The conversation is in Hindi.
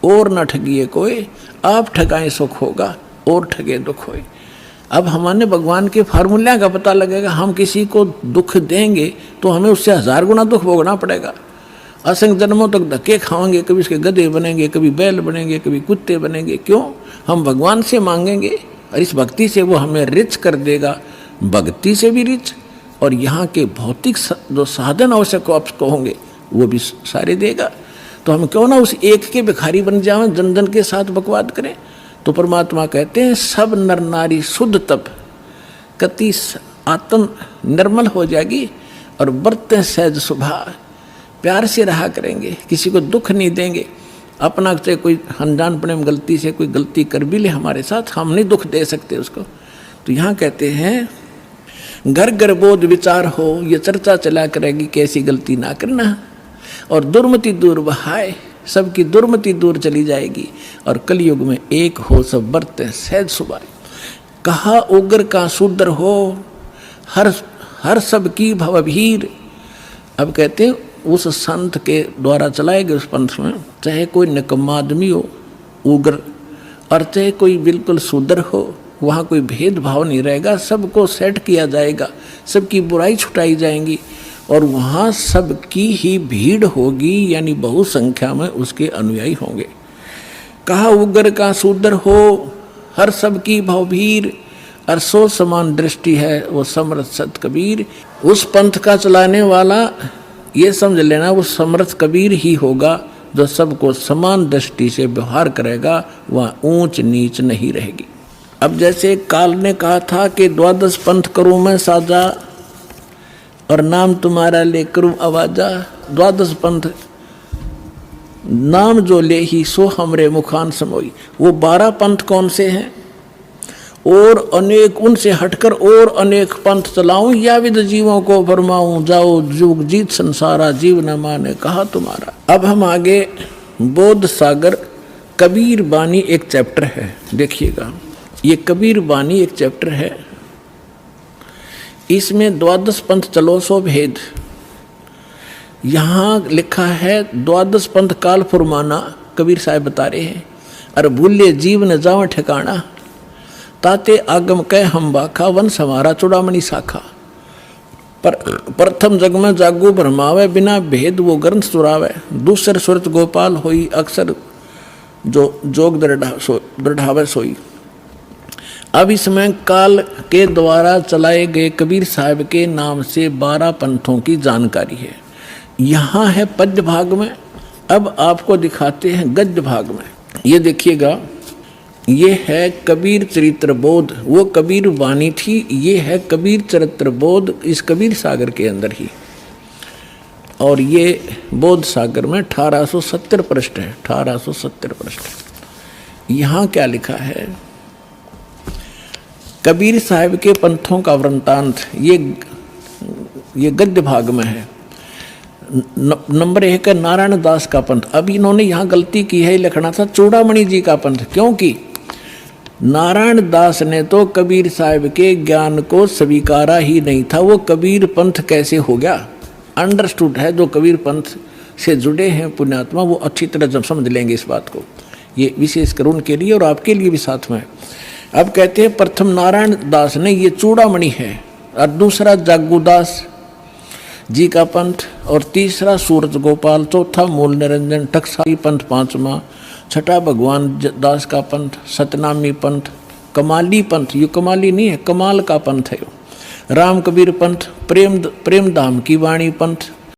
और न ठगिए कोई, आप ठगाएं सुख होगा और ठगे दुख होए। अब हमारे भगवान के फार्मूला का पता लगेगा। हम किसी को दुख देंगे तो हमें उससे 1000 गुना दुख भोगना पड़ेगा। असंख्य जन्मों तक धक्के खाएंगे, कभी उसके गधे बनेंगे, कभी बैल बनेंगे, कभी कुत्ते बनेंगे। क्यों? हम भगवान से मांगेंगे और इस भक्ति से वो हमें रिच कर देगा, भक्ति से भी रिच, और यहाँ के भौतिक जो साधन आवश्यक आपको होंगे वो भी सारे देगा। तो हम क्यों ना उस एक के भिखारी बन जाएं, जन जन के साथ बकवाद करें। तो परमात्मा कहते हैं सब नर नारी शुद्ध तब कति आत्म निर्मल हो जाएगी और बरतें सहज स्वभाव, प्यार से रहा करेंगे, किसी को दुख नहीं देंगे। अपना से कोई अनजानपने में गलती से कोई गलती कर भी ले हमारे साथ, हम नहीं दुख दे सकते उसको। तो यहाँ कहते हैं घर घर बोध विचार हो, ये चर्चा चला करेगी कैसी गलती ना करना, और दुर्मति दूर बहाए, सबकी दुर्मति दूर चली जाएगी, और कलयुग में एक हो सब बरते सहज सुभाए। कहा उग्र का शूद्र हो, हर सब की भवभीर। अब कहते हैं उस संत के द्वारा चलाए गए उस पंथ में चाहे कोई निकम्मा आदमी हो उग्र, और चाहे कोई बिल्कुल शूद्र हो, वहाँ कोई भेदभाव नहीं रहेगा, सबको सेट किया जाएगा, सबकी बुराई छुटाई जाएंगी, और वहाँ सबकी ही भीड़ होगी, यानी बहुसंख्या में उसके अनुयायी होंगे। कहा उग्र का शूद्र हो, हर सबकी भवभीर, और सो समान दृष्टि है वो समर्थ सत कबीर। उस पंथ का चलाने वाला ये समझ लेना वो समर्थ कबीर ही होगा, जो सबको समान दृष्टि से व्यवहार करेगा, वह ऊंच नीच नहीं रहेगी। अब जैसे काल ने कहा था कि 12 पंथ करूँ मैं साजा, और नाम तुम्हारा ले करूँ आवाजा। 12 पंथ नाम जो ले ही सो हमरे मुखान समोई। वो 12 पंथ कौन से हैं? और अनेक उनसे हटकर और अनेक पंथ चलाऊं, या विद जीवों को फरमाऊं, जाओ जुग जीत संसारा, जीव न माने कहा तुम्हारा। अब हम आगे बोध सागर कबीर बानी एक चैप्टर है, देखिएगा ये कबीर बानी एक चैप्टर है, इसमें 12 पंथ चलो सो भेद। यहाँ लिखा है 12 पंथ काल फुरमाना, कबीर साहब बता रहे हैं, अरे भूले जीव न जाव ठिकाना, ताते आगम कह हम बाखा, वंश हमारा चूड़ामणि शाखा। पर प्रथम जग में जागू भरमावे, बिना भेद वो ग्रंथ चुरावे। दूसर सुरत गोपाल होई, अक्सर जो जोग दृढ़ावे सोई। अब इसमें काल के द्वारा चलाए गए कबीर साहब के नाम से 12 पंथों की जानकारी है। यहाँ है पद्य भाग में, अब आपको दिखाते हैं गद्य भाग में। ये देखिएगा, ये है कबीर चरित्र बोध, वो कबीर वाणी थी, ये है कबीर चरित्र बोध इस कबीर सागर के अंदर ही। और ये बोध सागर में 1870 पृष्ठ है, 1870 पृष्ठ। यहाँ क्या लिखा है? कबीर साहब के पंथों का वृंतांत, ये गद्य भाग में है। नंबर 1 है नारायण दास का पंथ। अब इन्होंने यहाँ गलती की है, लिखना था चूड़ामणि जी का पंथ, क्योंकि नारायण दास ने तो कबीर साहब के ज्ञान को स्वीकारा ही नहीं था। वो कबीर पंथ कैसे हो गया? अंडरस्टूड है, जो कबीर पंथ से जुड़े हैं पुण्यात्मा वो अच्छी तरह जब समझ लेंगे इस बात को। ये विशेषकर उनके लिए और आपके लिए भी साथ में। अब कहते हैं प्रथम नारायण दास ने, ये चूड़ामणि है, और दूसरा जागूदास जी का पंथ, और तीसरा सूरज गोपाल, चौथा मूल निरंजन, टकसाली पंथ पांचवा, छठा भगवान दास का पंथ, सतनामी पंथ, कमाली पंथ, ये कमाली नहीं है, कमाल का पंथ है, राम कबीर पंथ, प्रेम धाम की वाणी पंथ,